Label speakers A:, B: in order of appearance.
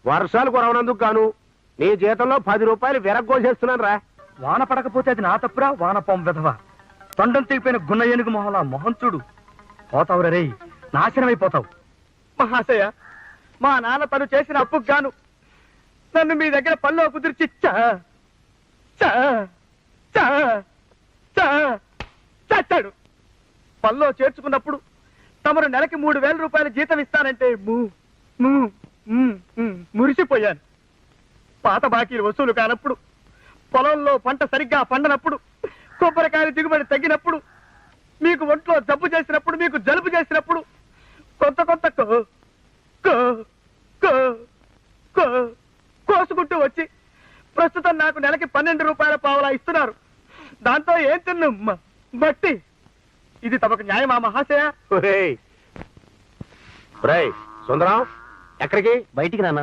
A: వర్షాలు కురవనందుకు గాను నీ జీతంలో 10 రూపాయలు విరగ్గోసేస్తున్నాను రా.
B: వాన పడకపోతే అది నా తప్పురా, వానపాం విధవ. తొండం తెగిపోయిన గున్న ఏనుగు మొహలా మొహం చూడు. పోతావు రే, నాశనమైపోతావు. మహాశయ, మా నాన్న తను చేసిన అప్పుకు గాను నన్ను మీ దగ్గర పనిలో కుదిర్చి చచ్చాడు. పనిలో చేర్చుకున్నప్పుడు తమరు నెలకి 3000 రూపాయల జీతం ఇస్తానంటే మురిసిపోయాను. పాత బాకీలు వసూలు కానప్పుడు, పొలంలో పంట సరిగ్గా పండనప్పుడు, కొబ్బరికాయలు దిగుబడి తగ్గినప్పుడు, మీకు ఒంట్లో జబ్బు చేసినప్పుడు, మీకు జలుబు చేసినప్పుడు కొంత కోసుకుంటూ వచ్చి ప్రస్తుతం నాకు నెలకి 12 రూపాయల పావలా ఇస్తున్నారు. దాంతో ఏం తిన్ను బట్టి ఇది తమకు న్యాయమా మహాశయ?
A: సుందరం, ఎక్కడికి?
B: బయటికి నాన్న.